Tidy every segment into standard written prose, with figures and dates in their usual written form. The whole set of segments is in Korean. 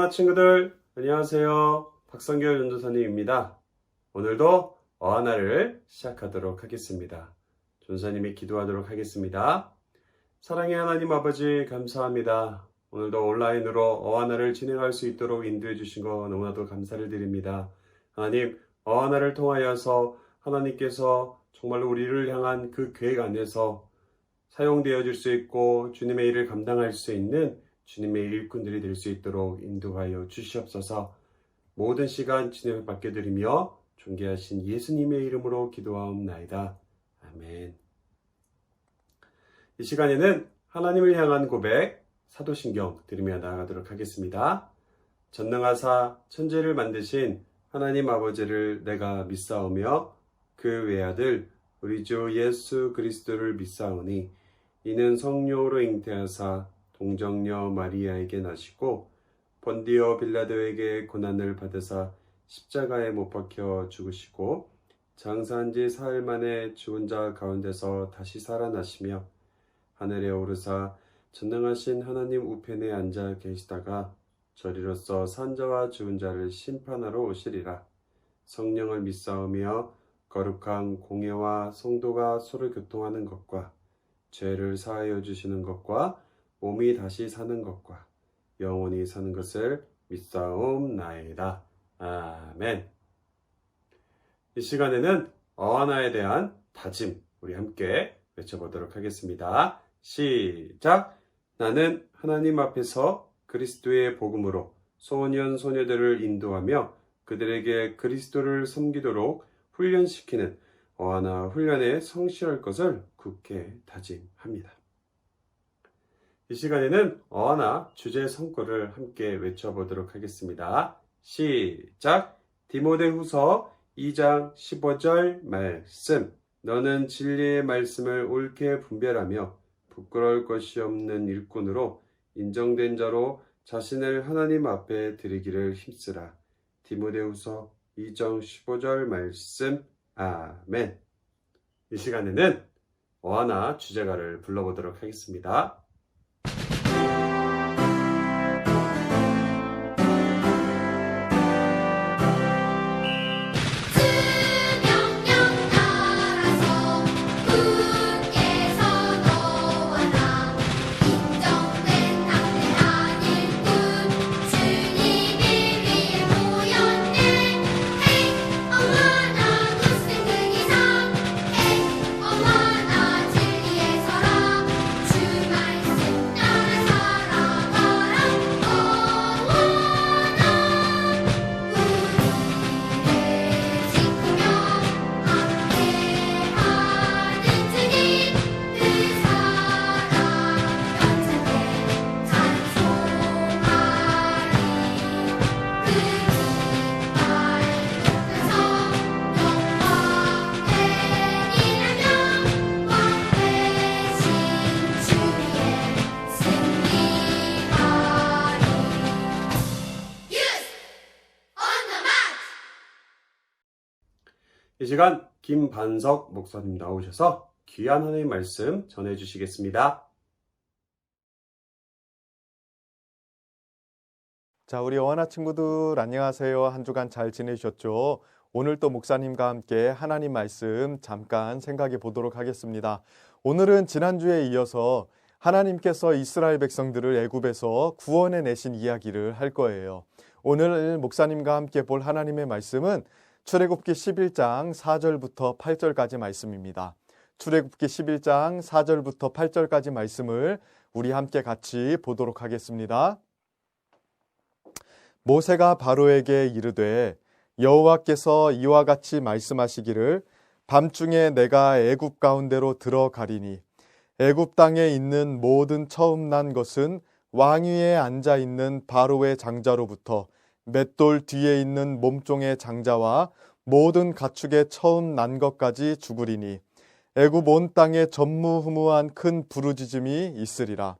어하나 친구들, 안녕하세요. 박성결 전도사님입니다. 오늘도 어하나를 시작하도록 하겠습니다. 전도사님이 기도하도록 하겠습니다. 사랑의 하나님 아버지 감사합니다. 오늘도 온라인으로 어하나를 진행할 수 있도록 인도해 주신 거 너무나도 감사를 드립니다. 하나님, 어하나를 통하여서 하나님께서 정말로 우리를 향한 그 계획 안에서 사용되어질 수 있고 주님의 일을 감당할 수 있는 주님의 일꾼들이 될 수 있도록 인도하여 주시옵소서. 모든 시간 주님을 맡겨드리며 존귀하신 예수님의 이름으로 기도하옵나이다. 아멘. 이 시간에는 하나님을 향한 고백, 사도신경 들으며 나아가도록 하겠습니다. 전능하사 천지를 만드신 하나님 아버지를 내가 믿사오며 그 외아들 우리 주 예수 그리스도를 믿사오니 이는 성령으로 잉태하사 동정녀 마리아에게 나시고 본디오 빌라도에게 고난을 받으사 십자가에 못 박혀 죽으시고 장사한 지 사흘 만에 죽은 자 가운데서 다시 살아나시며 하늘에 오르사 전능하신 하나님 우편에 앉아 계시다가 저리로서 산 자와 죽은 자를 심판하러 오시리라. 성령을 믿사오며 거룩한 공예와 성도가 서로 교통하는 것과 죄를 사하여 주시는 것과 몸이 다시 사는 것과 영원히 사는 것을 믿사옵나이다. 아멘. 이 시간에는 어하나에 대한 다짐 우리 함께 외쳐보도록 하겠습니다. 시작! 나는 하나님 앞에서 그리스도의 복음으로 소년 소녀들을 인도하며 그들에게 그리스도를 섬기도록 훈련시키는 어하나 훈련에 성실할 것을 굳게 다짐합니다. 이 시간에는 어하나 주제 성구를 함께 외쳐보도록 하겠습니다. 시작! 디모데후서 2장 15절 말씀. 너는 진리의 말씀을 옳게 분별하며 부끄러울 것이 없는 일꾼으로 인정된 자로 자신을 하나님 앞에 드리기를 힘쓰라. 디모데후서 2장 15절 말씀. 아멘. 이 시간에는 어하나 주제가를 불러보도록 하겠습니다. 이 시간 김반석 목사님 나오셔서 귀한 하나님의 말씀 전해주시겠습니다. 자, 우리 어하나 친구들 안녕하세요. 한 주간 잘 지내셨죠? 오늘 또 목사님과 함께 하나님 말씀 잠깐 생각해 보도록 하겠습니다. 오늘은 지난주에 이어서 하나님께서 이스라엘 백성들을 애굽에서 구원해 내신 이야기를 할 거예요. 오늘 목사님과 함께 볼 하나님의 말씀은 출애굽기 11장 4절부터 8절까지 말씀입니다. 출애굽기 11장 4절부터 8절까지 말씀을 우리 함께 같이 보도록 하겠습니다. 모세가 바로에게 이르되 여호와께서 이와 같이 말씀하시기를 밤중에 내가 애굽 가운데로 들어가리니 애굽 땅에 있는 모든 처음 난 것은 왕위에 앉아 있는 바로의 장자로부터 맷돌 뒤에 있는 몸종의 장자와 모든 가축의 처음 난 것까지 죽으리니 애굽 온 땅에 전무후무한 큰 부르짖음이 있으리라.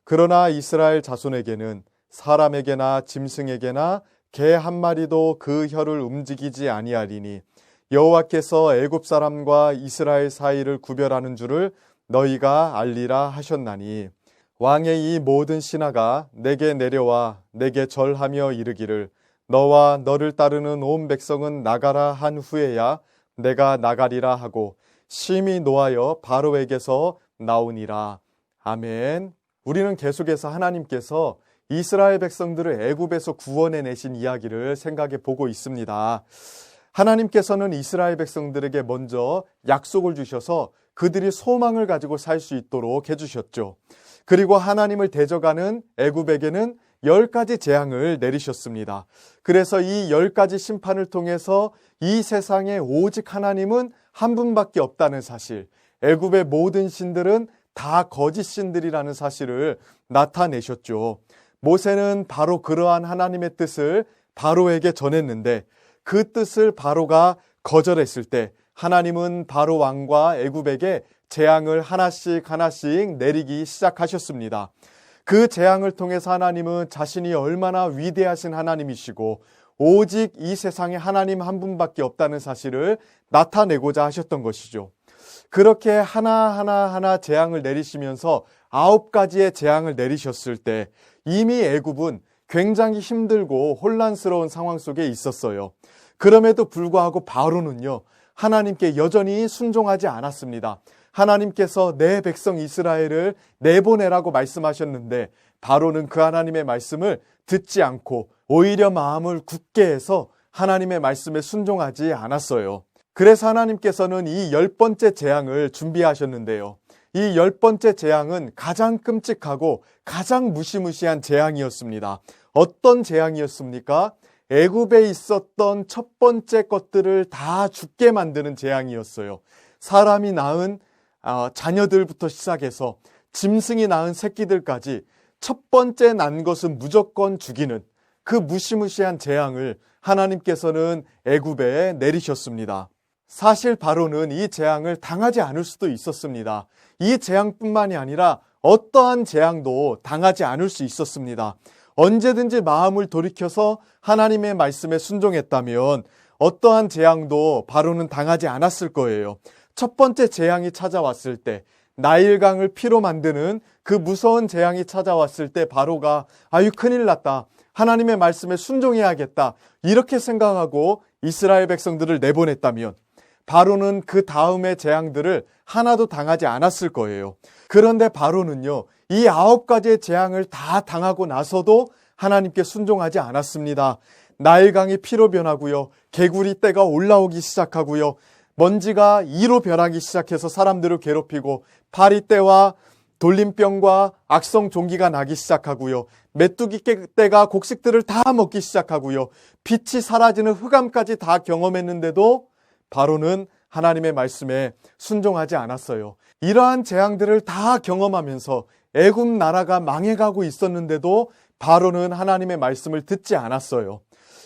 그러나 이스라엘 자손에게는 사람에게나 짐승에게나 개 한 마리도 그 혀를 움직이지 아니하리니 여호와께서 애굽 사람과 이스라엘 사이를 구별하는 줄을 너희가 알리라 하셨나니 왕의 이 모든 신하가 내게 내려와 내게 절하며 이르기를 너와 너를 따르는 온 백성은 나가라 한 후에야 내가 나가리라 하고 심히 노하여 바로에게서 나오니라. 아멘. 우리는 계속해서 하나님께서 이스라엘 백성들을 애굽에서 구원해 내신 이야기를 생각해 보고 있습니다. 하나님께서는 이스라엘 백성들에게 먼저 약속을 주셔서 그들이 소망을 가지고 살 수 있도록 해주셨죠. 그리고 하나님을 대적하는 애굽에게는 10가지 재앙을 내리셨습니다. 그래서 이 10가지 심판을 통해서 이 세상에 오직 하나님은 한 분밖에 없다는 사실, 애굽의 모든 신들은 다 거짓 신들이라는 사실을 나타내셨죠. 모세는 바로 그러한 하나님의 뜻을 바로에게 전했는데 그 뜻을 바로가 거절했을 때 하나님은 바로 왕과 애굽에게 재앙을 하나씩 내리기 시작하셨습니다. 그 재앙을 통해서 하나님은 자신이 얼마나 위대하신 하나님이시고 오직 이 세상에 하나님 한 분밖에 없다는 사실을 나타내고자 하셨던 것이죠. 그렇게 하나하나 재앙을 내리시면서 9가지의 재앙을 내리셨을 때 이미 애굽은 굉장히 힘들고 혼란스러운 상황 속에 있었어요. 그럼에도 불구하고 바로는요, 하나님께 여전히 순종하지 않았습니다. 하나님께서 내 백성 이스라엘을 내보내라고 말씀하셨는데 바로는 그 하나님의 말씀을 듣지 않고 오히려 마음을 굳게 해서 하나님의 말씀에 순종하지 않았어요. 그래서 하나님께서는 이 10번째 재앙을 준비하셨는데요. 이 10번째 재앙은 가장 끔찍하고 가장 무시무시한 재앙이었습니다. 어떤 재앙이었습니까? 애굽에 있었던 첫 번째 것들을 다 죽게 만드는 재앙이었어요. 사람이 낳은 자녀들부터 시작해서 짐승이 낳은 새끼들까지 첫 번째 난 것은 무조건 죽이는 그 무시무시한 재앙을 하나님께서는 애굽에 내리셨습니다. 사실 바로는 이 재앙을 당하지 않을 수도 있었습니다. 이 재앙뿐만이 아니라 어떠한 재앙도 당하지 않을 수 있었습니다. 언제든지 마음을 돌이켜서 하나님의 말씀에 순종했다면 어떠한 재앙도 바로는 당하지 않았을 거예요. 첫 번째 재앙이 찾아왔을 때, 나일강을 피로 만드는 그 무서운 재앙이 찾아왔을 때 바로가 아유 큰일 났다, 하나님의 말씀에 순종해야겠다 이렇게 생각하고 이스라엘 백성들을 내보냈다면 바로는 그 다음의 재앙들을 하나도 당하지 않았을 거예요. 그런데 바로는요, 이 9가지의 재앙을 다 당하고 나서도 하나님께 순종하지 않았습니다. 나일강이 피로 변하고요, 개구리 떼가 올라오기 시작하고요, 먼지가 이로 변하기 시작해서 사람들을 괴롭히고 파리떼와 돌림병과 악성 종기가 나기 시작하고요, 메뚜기 떼가 곡식들을 다 먹기 시작하고요, 빛이 사라지는 흑암까지 다 경험했는데도 바로는 하나님의 말씀에 순종하지 않았어요. 이러한 재앙들을 다 경험하면서 애굽 나라가 망해가고 있었는데도 바로는 하나님의 말씀을 듣지 않았어요.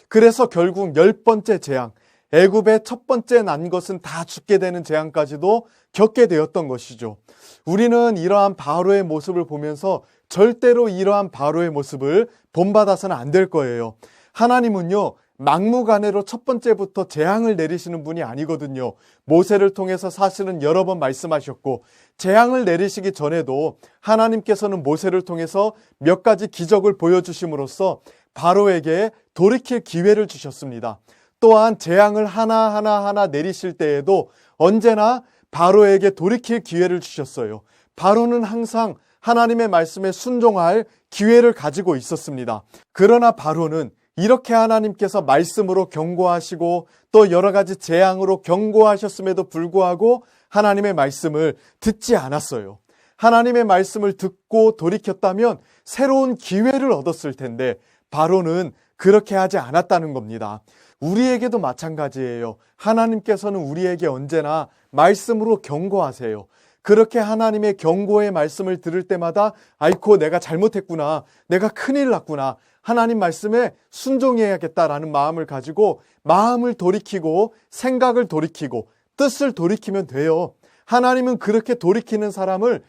그래서 결국 10번째 재앙, 애굽의 첫 번째 난 것은 다 죽게 되는 재앙까지도 겪게 되었던 것이죠. 우리는 이러한 바로의 모습을 보면서 절대로 이러한 바로의 모습을 본받아서는 안 될 거예요. 하나님은요, 막무가내로 첫 번째부터 재앙을 내리시는 분이 아니거든요. 모세를 통해서 사실은 여러 번 말씀하셨고 재앙을 내리시기 전에도 하나님께서는 모세를 통해서 몇 가지 기적을 보여주심으로써 바로에게 돌이킬 기회를 주셨습니다. 또한 재앙을 하나하나 내리실 때에도 언제나 바로에게 돌이킬 기회를 주셨어요. 바로는 항상 하나님의 말씀에 순종할 기회를 가지고 있었습니다. 그러나 바로는 이렇게 하나님께서 말씀으로 경고하시고 또 여러 가지 재앙으로 경고하셨음에도 불구하고 하나님의 말씀을 듣지 않았어요. 하나님의 말씀을 듣고 돌이켰다면 새로운 기회를 얻었을 텐데 바로는 그렇게 하지 않았다는 겁니다. 우리에게도 마찬가지예요. 하나님께서는 우리에게 언제나 말씀으로 경고하세요. 그렇게 하나님의 경고의 말씀을 들을 때마다 아이고 내가 잘못했구나, 내가 큰일 났구나, 하나님 말씀에 순종해야겠다라는 마음을 가지고 마음을 돌이키고 생각을 돌이키고 뜻을 돌이키면 돼요. 하나님은 그렇게 돌이키는 사람을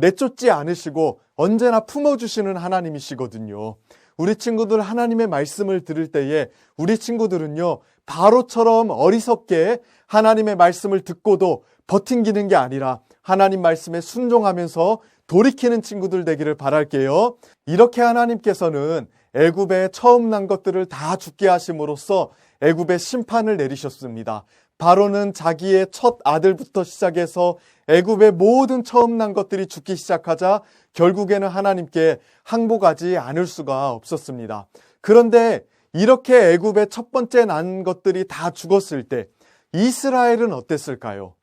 내쫓지 않으시고 언제나 품어주시는 하나님이시거든요. 우리 친구들 하나님의 말씀을 들을 때에 우리 친구들은요, 바로처럼 어리석게 하나님의 말씀을 듣고도 버팅기는 게 아니라 하나님 말씀에 순종하면서 돌이키는 친구들 되기를 바랄게요. 이렇게 하나님께서는 애굽에 처음 난 것들을 다 죽게 하심으로써 애굽에 심판을 내리셨습니다. 바로는 자기의 첫 아들부터 시작해서 애굽의 모든 처음 난 것들이 죽기 시작하자 결국에는 하나님께 항복하지 않을 수가 없었습니다. 그런데 이렇게 애굽의 첫 번째 난 것들이 다 죽었을 때 이스라엘은 어땠을까요?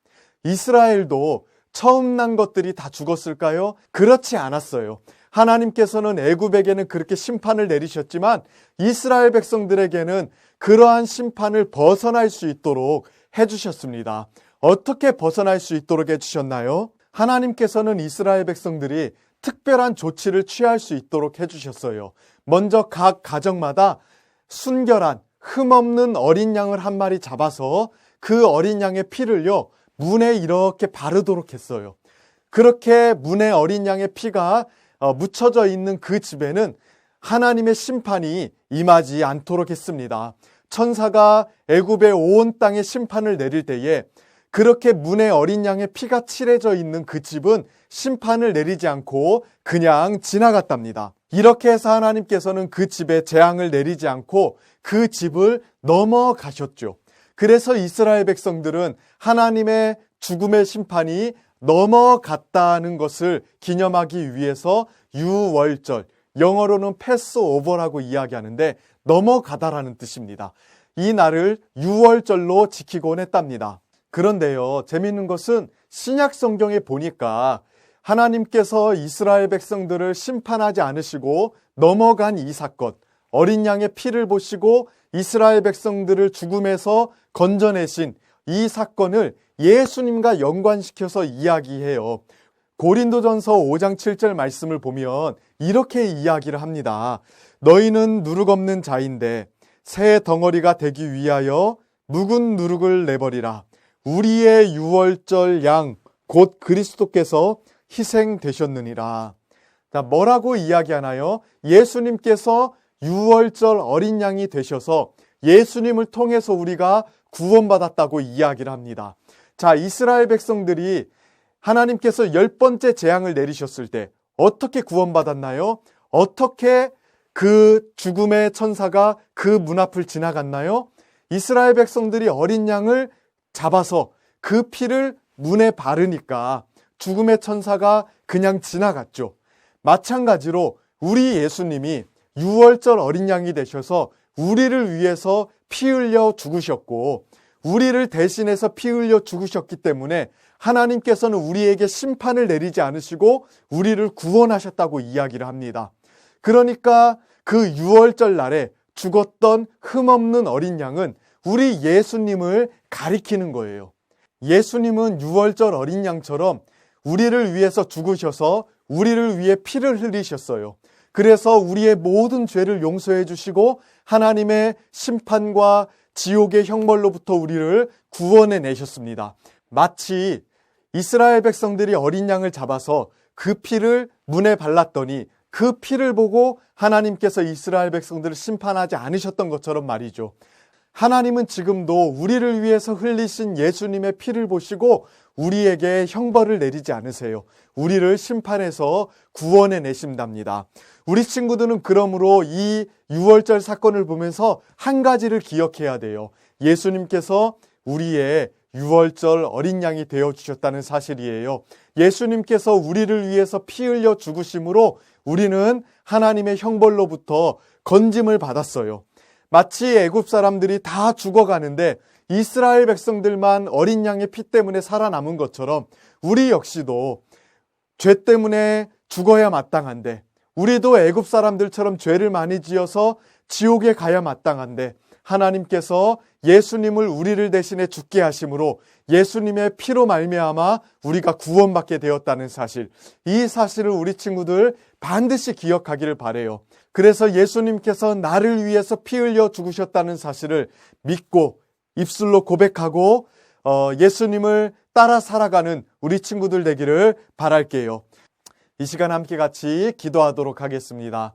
이스라엘도 처음 난 것들이 다 죽었을까요? 그렇지 않았어요. 하나님께서는 애굽에게는 그렇게 심판을 내리셨지만 이스라엘 백성들에게는 그러한 심판을 벗어날 수 있도록 해주셨습니다. 어떻게 벗어날 수 있도록 해주셨나요? 하나님께서는 이스라엘 백성들이 특별한 조치를 취할 수 있도록 해주셨어요. 먼저 각 가정마다 순결한 흠없는 어린 양을 한 마리 잡아서 그 어린 양의 피를요 문에 이렇게 바르도록 했어요. 그렇게 문에 어린 양의 피가 묻혀져 있는 그 집에는 하나님의 심판이 임하지 않도록 했습니다. 천사가 애굽의 온 땅에 심판을 내릴 때에 그렇게 문에 어린 양의 피가 칠해져 있는 그 집은 심판을 내리지 않고 그냥 지나갔답니다. 이렇게 해서 하나님께서는 그 집에 재앙을 내리지 않고 그 집을 넘어가셨죠. 그래서 이스라엘 백성들은 하나님의 죽음의 심판이 넘어갔다는 것을 기념하기 위해서 유월절, 영어로는 패스오버라고 이야기하는데 넘어가다라는 뜻입니다. 이 날을 유월절로 지키곤 했답니다. 그런데요, 재미있는 것은 신약 성경에 보니까 하나님께서 이스라엘 백성들을 심판하지 않으시고 넘어간 이 사건, 어린 양의 피를 보시고 이스라엘 백성들을 죽음에서 건져내신 이 사건을 예수님과 연관시켜서 이야기해요. 고린도전서 5장 7절 말씀을 보면 이렇게 이야기를 합니다. 너희는 누룩 없는 자인데 새 덩어리가 되기 위하여 묵은 누룩을 내버리라. 우리의 유월절 양 곧 그리스도께서 희생되셨느니라. 자, 뭐라고 이야기하나요? 예수님께서 유월절 어린 양이 되셔서 예수님을 통해서 우리가 구원받았다고 이야기를 합니다. 자, 이스라엘 백성들이 하나님께서 10번째 재앙을 내리셨을 때 어떻게 구원받았나요? 어떻게 그 죽음의 천사가 그 문 앞을 지나갔나요? 이스라엘 백성들이 어린 양을 잡아서 그 피를 문에 바르니까 죽음의 천사가 그냥 지나갔죠. 마찬가지로 우리 예수님이 유월절 어린 양이 되셔서 우리를 위해서 피 흘려 죽으셨고 우리를 대신해서 피 흘려 죽으셨기 때문에 하나님께서는 우리에게 심판을 내리지 않으시고 우리를 구원하셨다고 이야기를 합니다. 그러니까 그 유월절 날에 죽었던 흠없는 어린 양은 우리 예수님을 가리키는 거예요. 예수님은 유월절 어린 양처럼 우리를 위해서 죽으셔서 우리를 위해 피를 흘리셨어요. 그래서 우리의 모든 죄를 용서해 주시고 하나님의 심판과 지옥의 형벌로부터 우리를 구원해 내셨습니다. 마치 이스라엘 백성들이 어린 양을 잡아서 그 피를 문에 발랐더니 그 피를 보고 하나님께서 이스라엘 백성들을 심판하지 않으셨던 것처럼 말이죠. 하나님은 지금도 우리를 위해서 흘리신 예수님의 피를 보시고 우리에게 형벌을 내리지 않으세요. 우리를 심판해서 구원해 내신답니다. 우리 친구들은 그러므로 이 유월절 사건을 보면서 한 가지를 기억해야 돼요. 예수님께서 우리의 유월절 어린 양이 되어주셨다는 사실이에요. 예수님께서 우리를 위해서 피 흘려 죽으심으로 우리는 하나님의 형벌로부터 건짐을 받았어요. 마치 애굽 사람들이 다 죽어가는데 이스라엘 백성들만 어린 양의 피 때문에 살아남은 것처럼 우리 역시도 죄 때문에 죽어야 마땅한데 우리도 애굽 사람들처럼 죄를 많이 지어서 지옥에 가야 마땅한데 하나님께서 예수님을 우리를 대신해 죽게 하심으로 예수님의 피로 말미암아 우리가 구원받게 되었다는 사실, 이 사실을 우리 친구들 반드시 기억하기를 바라요. 그래서 예수님께서 나를 위해서 피 흘려 죽으셨다는 사실을 믿고 입술로 고백하고 예수님을 따라 살아가는 우리 친구들 되기를 바랄게요. 이 시간 함께 같이 기도하도록 하겠습니다.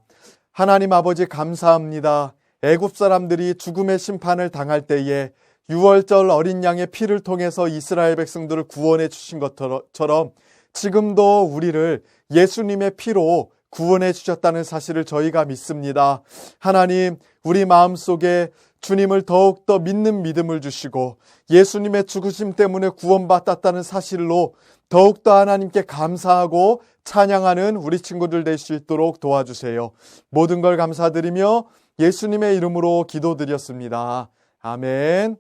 하나님 아버지 감사합니다. 애굽 사람들이 죽음의 심판을 당할 때에 유월절 어린 양의 피를 통해서 이스라엘 백성들을 구원해 주신 것처럼 지금도 우리를 예수님의 피로 구원해 주셨다는 사실을 저희가 믿습니다. 하나님, 우리 마음속에 주님을 더욱더 믿는 믿음을 주시고 예수님의 죽으심 때문에 구원받았다는 사실로 더욱더 하나님께 감사하고 찬양하는 우리 친구들 될 수 있도록 도와주세요. 모든 걸 감사드리며 예수님의 이름으로 기도드렸습니다. 아멘.